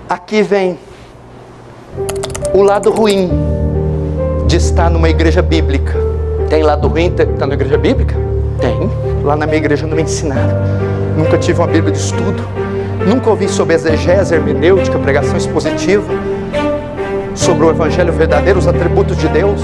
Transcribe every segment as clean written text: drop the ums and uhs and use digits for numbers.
Aqui vem o lado ruim de estar numa igreja bíblica. Tem lado ruim de estar numa igreja bíblica? Tem. Lá na minha igreja não me ensinaram. Nunca tive uma Bíblia de estudo. Nunca ouvi sobre exegese, hermenêutica, pregação expositiva, sobre o evangelho verdadeiro, os atributos de Deus.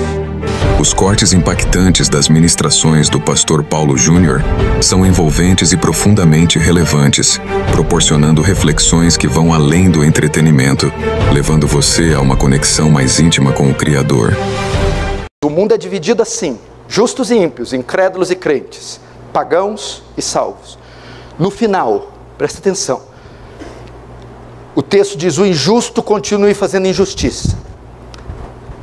Os cortes impactantes das ministrações do pastor Paulo Júnior são envolventes e profundamente relevantes, proporcionando reflexões que vão além do entretenimento, levando você a uma conexão mais íntima com o Criador. O mundo é dividido assim: justos e ímpios, incrédulos e crentes, pagãos e salvos. No final, presta atenção, o texto diz: o injusto continue fazendo injustiça.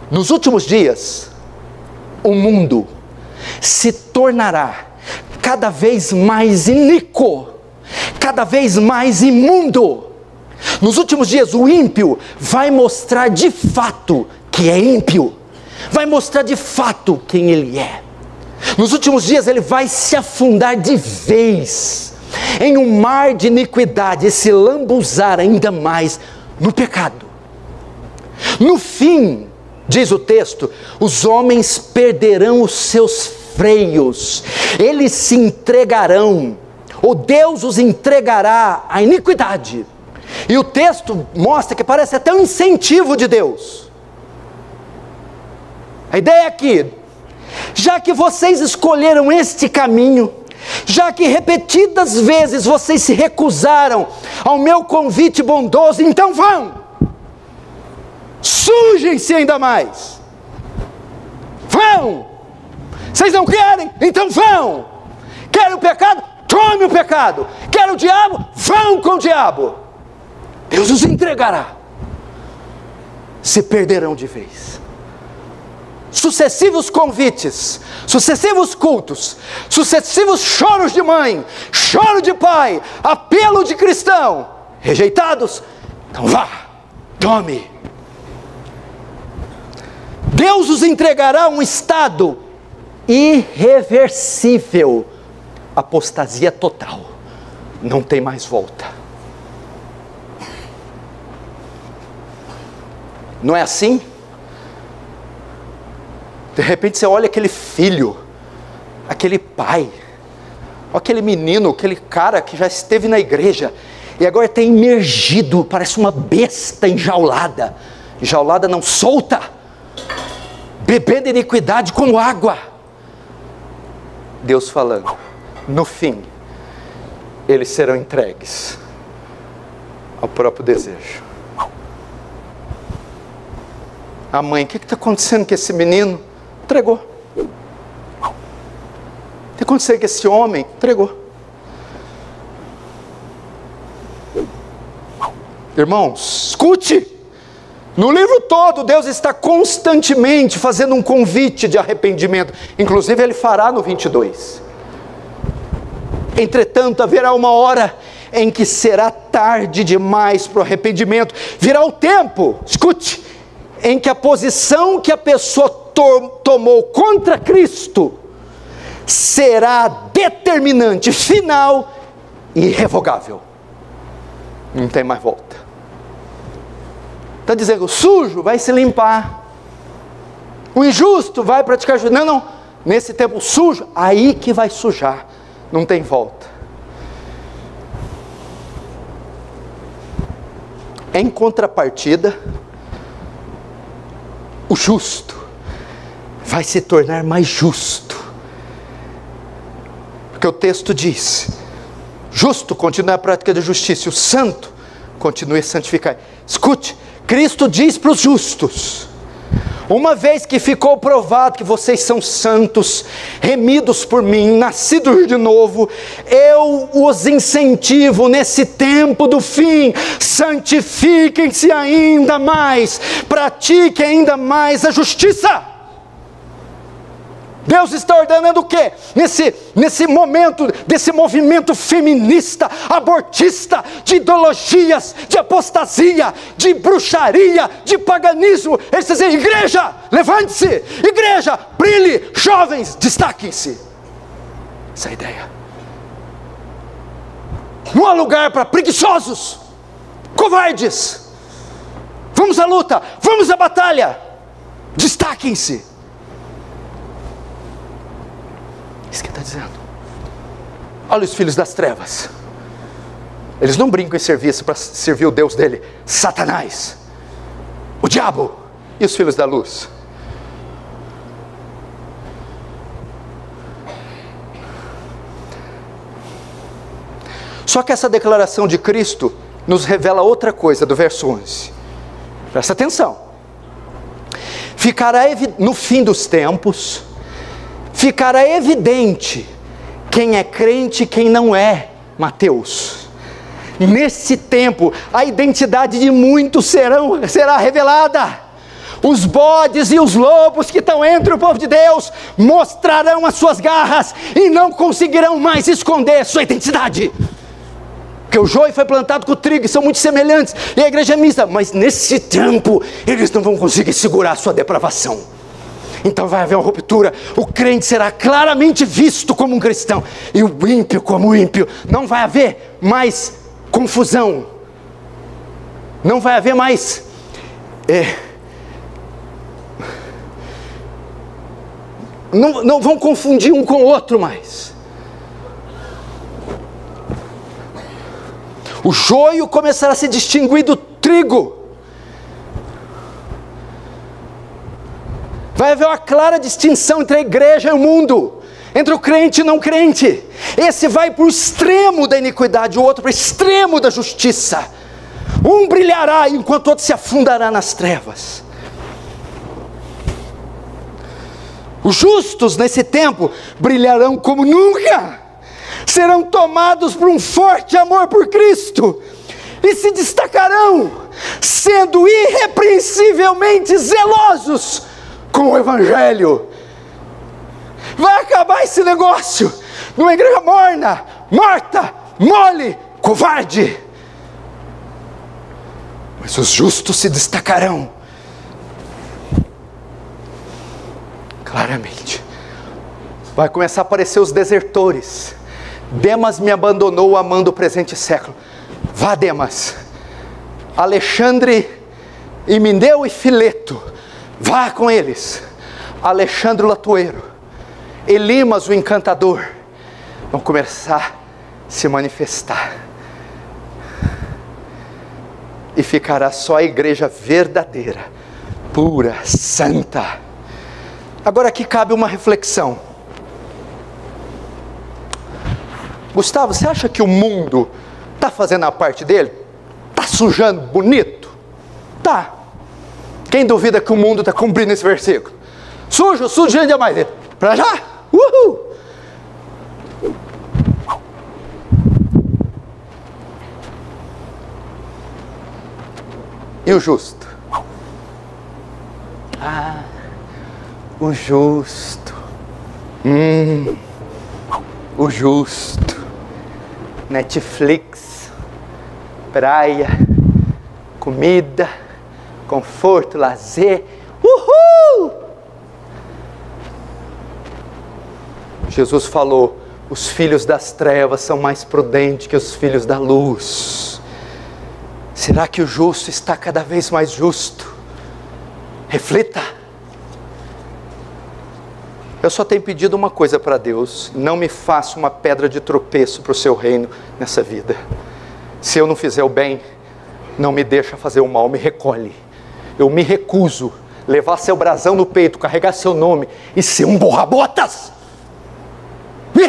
Nos últimos dias, o mundo se tornará cada vez mais iníquo, cada vez mais imundo. Nos últimos dias, o ímpio vai mostrar de fato que é ímpio, vai mostrar de fato quem ele é. Nos últimos dias, ele vai se afundar de vez em um mar de iniquidade e se lambuzar ainda mais no pecado. No fim, diz o texto, os homens perderão os seus freios, eles se entregarão, ou Deus os entregará à iniquidade. E o texto mostra que parece até um incentivo de Deus. A ideia é que, já que vocês escolheram este caminho, já que repetidas vezes vocês se recusaram ao meu convite bondoso, então vão! Sujem-se ainda mais. Vão! Vocês não querem? Então vão! Querem o pecado? Tome o pecado! Querem o diabo? Vão com o diabo! Deus os entregará. Se perderão de vez. Sucessivos convites, sucessivos cultos, sucessivos choros de mãe, choro de pai, apelo de cristão, rejeitados, então vá, tome. Deus os entregará a um estado irreversível, apostasia total, não tem mais volta. Não é assim? De repente você olha aquele filho, aquele pai, aquele menino, aquele cara que já esteve na igreja e agora está imergido, parece uma besta enjaulada, enjaulada não, solta, bebendo iniquidade como água. Deus falando, no fim, eles serão entregues ao próprio desejo. A mãe, o que está acontecendo com esse menino? Entregou. O que aconteceu com esse homem? Entregou. Irmãos, escute. No livro todo, Deus está constantemente fazendo um convite de arrependimento. Inclusive, Ele fará no 22. Entretanto, haverá uma hora em que será tarde demais para o arrependimento. Virá o tempo, escute, em que a posição que a pessoa tomou contra Cristo será determinante, final e irrevogável. Não tem mais volta. Está dizendo, o sujo vai se limpar, o injusto vai praticar justiça. Não, não, nesse tempo sujo, aí que vai sujar, não tem volta. Em contrapartida, o justo vai se tornar mais justo, porque o texto diz, justo continue a prática da justiça, e o santo continue a santificar. Escute, Cristo diz para os justos, uma vez que ficou provado que vocês são santos, remidos por mim, nascidos de novo, eu os incentivo nesse tempo do fim, santifiquem-se ainda mais, pratiquem ainda mais a justiça. Deus está ordenando o quê? Nesse momento, desse movimento feminista, abortista, de ideologias, de apostasia, de bruxaria, de paganismo, Ele está dizendo, igreja, levante-se, igreja, brilhe, jovens, destaquem-se. Essa é a ideia. Não há lugar para preguiçosos, covardes, Vamos à luta, vamos à batalha. Destaquem-se. Isso que ele está dizendo. Olha os filhos das trevas. Eles não brincam em serviço para servir o Deus dele, Satanás, o diabo. E os filhos da luz? Só que essa declaração de Cristo nos revela outra coisa do verso 11. Presta atenção. Ficará no fim dos tempos, ficará evidente quem é crente e quem não é. Mateus. Nesse tempo, a identidade de muitos será revelada. Os bodes e os lobos que estão entre o povo de Deus mostrarão as suas garras e não conseguirão mais esconder sua identidade. Porque o joio foi plantado com o trigo e são muito semelhantes, e a igreja é mista, mas nesse tempo eles não vão conseguir segurar a sua depravação. Então vai haver uma ruptura. O crente será claramente visto como um cristão e o ímpio como ímpio. Não vai haver mais confusão. Não vai haver mais não vão confundir um com o outro mais. O joio começará a se distinguir do trigo. Vai haver uma clara distinção entre a igreja e o mundo, entre o crente e não crente. Esse vai para o extremo da iniquidade, o outro para o extremo da justiça. Um brilhará enquanto o outro se afundará nas trevas. Os justos nesse tempo brilharão como nunca. Serão tomados por um forte amor por Cristo e se destacarão, sendo irrepreensivelmente zelosos com o Evangelho. Vai acabar esse negócio numa igreja morna, morta, mole, covarde. Mas os justos se destacarão claramente. Vai começar a aparecer os desertores. Demas me abandonou amando o presente século. Vá, Demas. Alexandre, Himeneu e Fileto, vá com eles. Alexandre o latoeiro, Elimas o encantador, vão começar a se manifestar. E ficará só a igreja verdadeira, pura, santa. Agora aqui cabe uma reflexão. Gustavo, você acha que o mundo está fazendo a parte dele? Está sujando bonito? Tá. Quem duvida que o mundo está cumprindo esse versículo? Sujo demais. Para já? Uhul! E o justo? Ah, o justo. O justo. Netflix, praia, comida, conforto, lazer. Uhul! Jesus falou: os filhos das trevas são mais prudentes que os filhos da luz. Será que o justo está cada vez mais justo? Reflita. Eu só tenho pedido uma coisa para Deus: não me faça uma pedra de tropeço para o seu reino nessa vida. Se eu não fizer o bem, não me deixa fazer o mal, me recolhe. Eu me recuso levar seu brasão no peito, carregar seu nome e ser um borra-botas. Me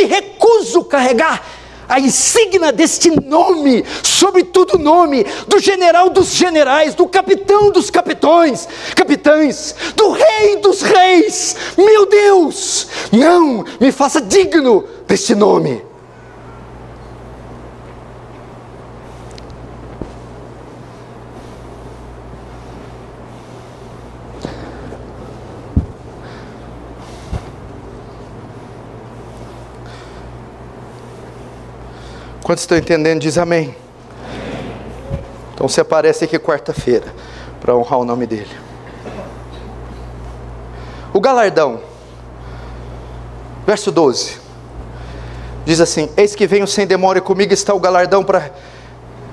recuso carregar a insígnia deste nome, sobre todo nome, do general dos generais, do capitão dos capitães, do rei dos reis. Meu Deus, não me faça digno deste nome. Quantos estão entendendo? Diz amém. Então você aparece aqui quarta-feira para honrar o nome dele. O galardão, verso 12, diz assim: eis que venho sem demora e comigo está o galardão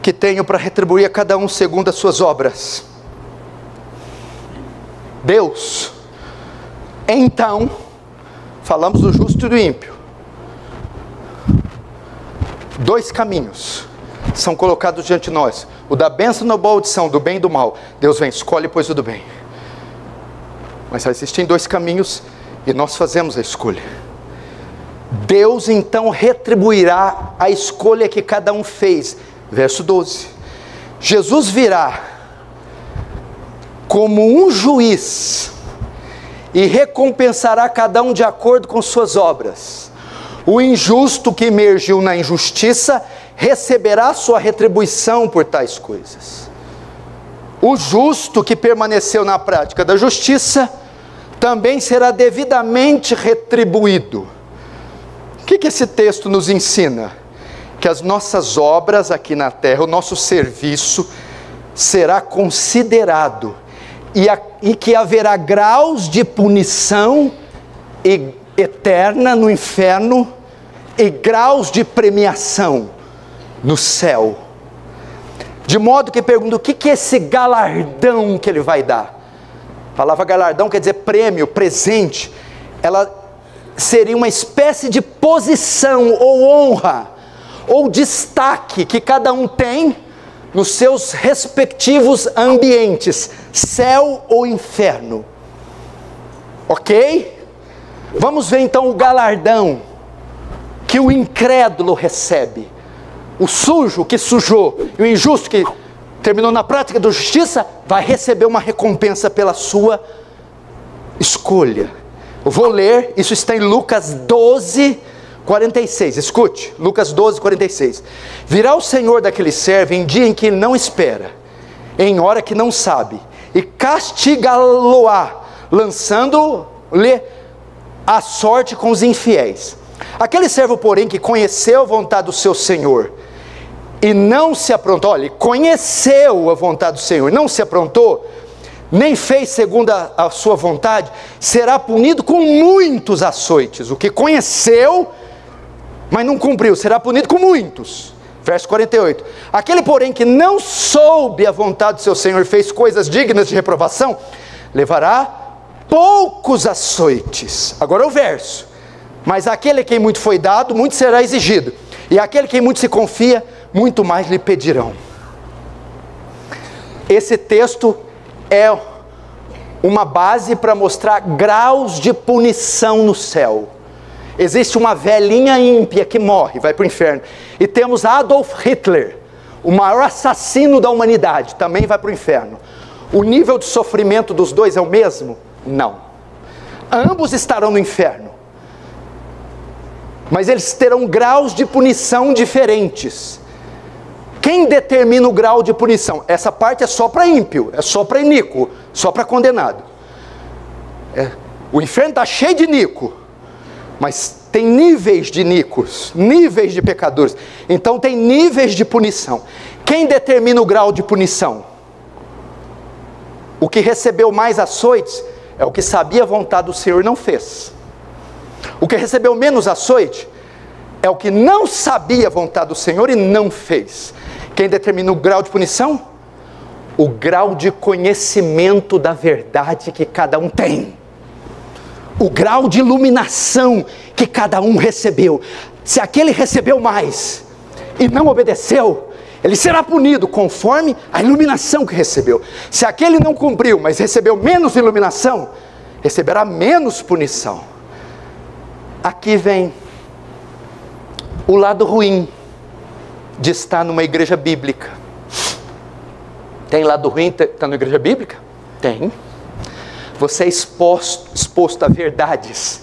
que tenho para retribuir a cada um segundo as suas obras. Deus, então, falamos do justo e do ímpio. Dois caminhos são colocados diante de nós: o da bênção e da maldição, do bem e do mal. Deus vem, escolhe pois o do bem. Mas existem dois caminhos e nós fazemos a escolha. Deus então retribuirá a escolha que cada um fez. Verso 12. Jesus virá como um juiz e recompensará cada um de acordo com suas obras. O injusto que emergiu na injustiça receberá sua retribuição por tais coisas. O justo que permaneceu na prática da justiça também será devidamente retribuído. O que esse texto nos ensina? Que as nossas obras aqui na terra, o nosso serviço, será considerado, e que haverá graus de punição eterna no inferno, e graus de premiação no céu. De modo que pergunto, o que é esse galardão que ele vai dar? A palavra galardão quer dizer prêmio, presente. Ela seria uma espécie de posição ou honra, ou destaque que cada um tem nos seus respectivos ambientes, céu ou inferno. Ok? Vamos ver então o galardão que o incrédulo recebe. O sujo que sujou e o injusto que terminou na prática da justiça vai receber uma recompensa pela sua escolha. Eu vou ler, isso está em Lucas 12, 46, escute, Lucas 12, 46. Virá o Senhor daquele servo em dia em que ele não espera, em hora que não sabe, e castigá-lo-á, lançando-lhe a sorte com os infiéis. Aquele servo, porém, que conheceu a vontade do seu Senhor, e não se aprontou, olha, conheceu a vontade do Senhor, não se aprontou, nem fez segundo a sua vontade, será punido com muitos açoites. O que conheceu, mas não cumpriu, será punido com muitos. Verso 48. Aquele, porém, que não soube a vontade do seu Senhor, fez coisas dignas de reprovação, levará poucos açoites. Agora o verso. Mas aquele a quem muito foi dado, muito será exigido. E aquele quem muito se confia, muito mais lhe pedirão. Esse texto é uma base para mostrar graus de punição no céu. Existe uma velhinha ímpia que morre, vai para o inferno. E temos Adolf Hitler, o maior assassino da humanidade, também vai para o inferno. O nível de sofrimento dos dois é o mesmo? Não. Ambos estarão no inferno. Mas eles terão graus de punição diferentes. Quem determina o grau de punição? Essa parte é só para ímpio, é só para iníquo, só para condenado. O inferno está cheio de iníquo, mas tem níveis de iníquos, níveis de pecadores. Então tem níveis de punição. Quem determina o grau de punição? O que recebeu mais açoites é o que sabia a vontade do Senhor e não fez. O que recebeu menos açoite é o que não sabia a vontade do Senhor e não fez. Quem determina o grau de punição? O grau de conhecimento da verdade que cada um tem. O grau de iluminação que cada um recebeu. Se aquele recebeu mais e não obedeceu, ele será punido conforme a iluminação que recebeu. Se aquele não cumpriu, mas recebeu menos iluminação, receberá menos punição. Aqui vem o lado ruim de estar numa igreja bíblica. Tem lado ruim de estar numa igreja bíblica? Tem. Você é exposto a verdades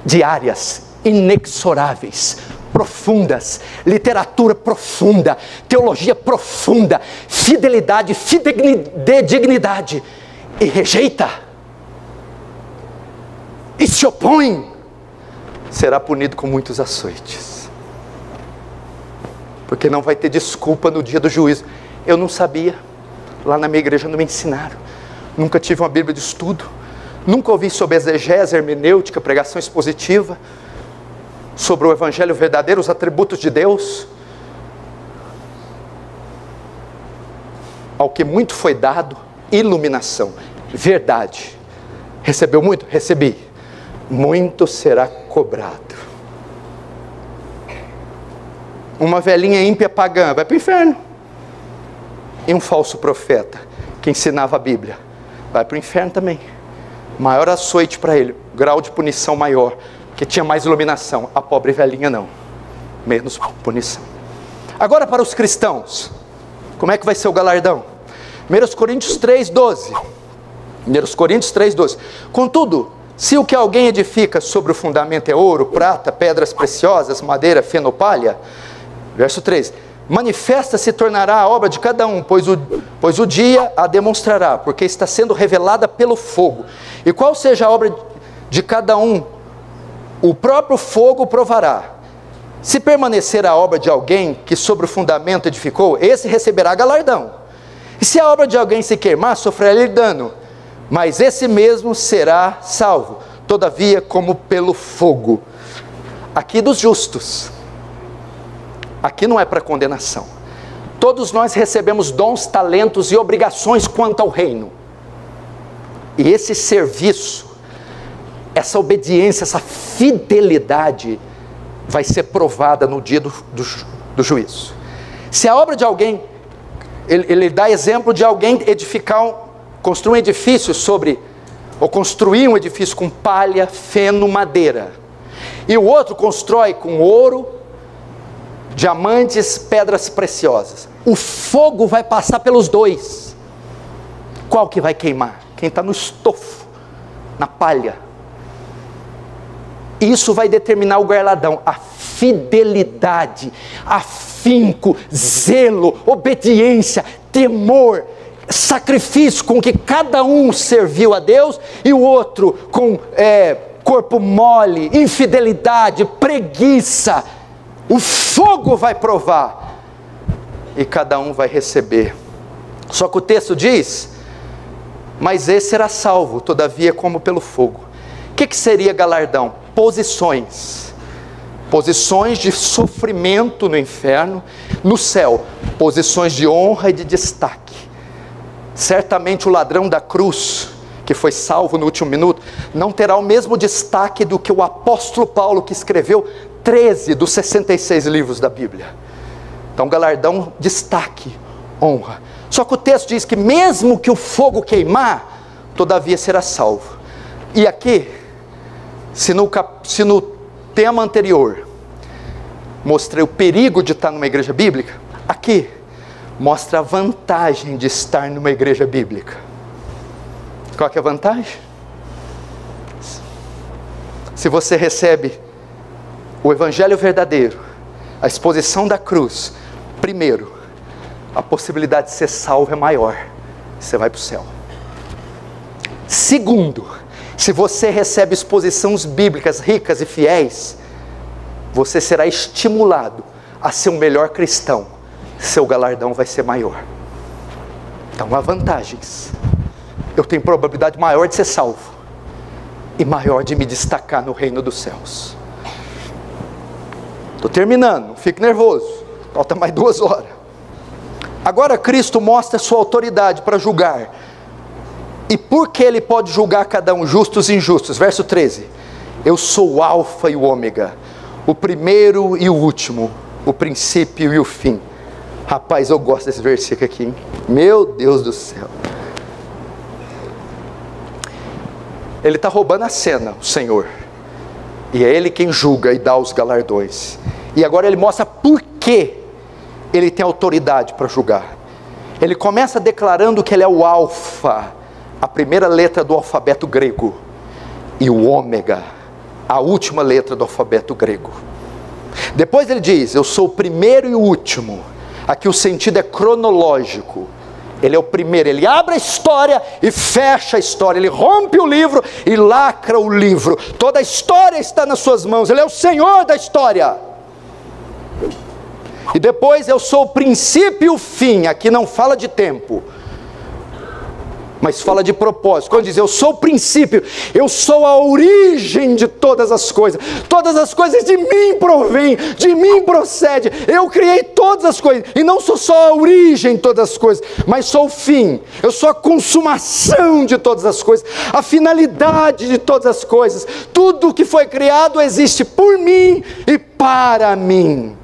diárias, inexoráveis, profundas, literatura profunda, teologia profunda, fidelidade, fidedignidade, e rejeita, e se opõe, será punido com muitos açoites. Porque não vai ter desculpa no dia do juízo. Eu não sabia, lá na minha igreja não me ensinaram, nunca tive uma Bíblia de estudo, nunca ouvi sobre exegese, hermenêutica, pregação expositiva, sobre o Evangelho verdadeiro, os atributos de Deus. ao que muito foi dado, iluminação, verdade. Recebeu muito? Recebi. Muito será cobrado. Uma velhinha ímpia pagã vai para o inferno. E um falso profeta que ensinava a Bíblia vai para o inferno também. Maior açoite para ele, grau de punição maior, porque tinha mais iluminação. A pobre velhinha não, menos punição. Agora para os cristãos, como é que vai ser o galardão? 1 Coríntios 3:12. 1 Coríntios 3:12. Contudo, se o que alguém edifica sobre o fundamento é ouro, prata, pedras preciosas, madeira, feno ou palha, verso 3, manifesta se tornará a obra de cada um, pois o dia a demonstrará, porque está sendo revelada pelo fogo. E qual seja a obra de cada um, o próprio fogo provará. Se permanecer a obra de alguém que sobre o fundamento edificou, esse receberá galardão. E se a obra de alguém se queimar, sofrerá dano, mas esse mesmo será salvo, todavia como pelo fogo. Aqui dos justos. Aqui não é para condenação. Todos nós recebemos dons, talentos e obrigações quanto ao reino. E esse serviço, essa obediência, essa fidelidade vai ser provada no dia do juízo. Se a obra de alguém, ele dá exemplo de alguém construir um edifício ou construir um edifício com palha, feno, madeira. E o outro constrói com ouro, diamantes, pedras preciosas. O fogo vai passar pelos dois. Qual que vai queimar? Quem está no estofo, na palha. Isso vai determinar o galardão, a fidelidade, afinco, zelo, obediência, temor, sacrifício com que cada um serviu a Deus e o outro com corpo mole, infidelidade, preguiça. O fogo vai provar e cada um vai receber. Só que o texto diz, mas esse será salvo, todavia como pelo fogo. O que seria galardão? Posições de sofrimento no inferno, no céu, posições de honra e de destaque. Certamente o ladrão da cruz, que foi salvo no último minuto, não terá o mesmo destaque do que o apóstolo Paulo, que escreveu 13 dos 66 livros da Bíblia. Então galardão, destaque, honra. Só que o texto diz que mesmo que o fogo queimar, todavia será salvo. E aqui, se no tema anterior mostrei o perigo de estar numa igreja bíblica, aqui mostra a vantagem de estar numa igreja bíblica. Qual que é a vantagem? Se você recebe o evangelho verdadeiro, a exposição da cruz, primeiro, a possibilidade de ser salvo é maior, você vai para o céu. Segundo, se você recebe exposições bíblicas ricas e fiéis, você será estimulado a ser um melhor cristão, seu galardão vai ser maior. Então há vantagens. Eu tenho probabilidade maior de ser salvo e maior de me destacar no reino dos céus. Estou terminando, não fique nervoso, falta mais 2 horas. Agora Cristo mostra sua autoridade para julgar. E por que Ele pode julgar cada um, justos e injustos? Verso 13. Eu sou o alfa e o ômega, o primeiro e o último, o princípio e o fim. Rapaz, eu gosto desse versículo aqui, hein? Meu Deus do céu. Ele está roubando a cena, o Senhor. E é Ele quem julga e dá os galardões. E agora Ele mostra por que Ele tem autoridade para julgar. Ele começa declarando que Ele é o alfa, a primeira letra do alfabeto grego, e o ômega, a última letra do alfabeto grego. Depois ele diz, eu sou o primeiro e o último. Aqui o sentido é cronológico. Ele é o primeiro, ele abre a história e fecha a história, ele rompe o livro e lacra o livro. Toda a história está nas suas mãos, ele é o Senhor da história. E depois eu sou o princípio e o fim. Aqui não fala de tempo. Mas fala de propósito, quando diz eu sou o princípio, eu sou a origem de todas as coisas de mim provêm, de mim procede, eu criei todas as coisas, e não sou só a origem de todas as coisas, mas sou o fim, eu sou a consumação de todas as coisas, a finalidade de todas as coisas, tudo que foi criado existe por mim e para mim.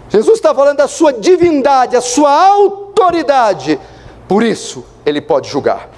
Jesus está falando da sua divindade, a sua autoridade, por isso Ele pode julgar.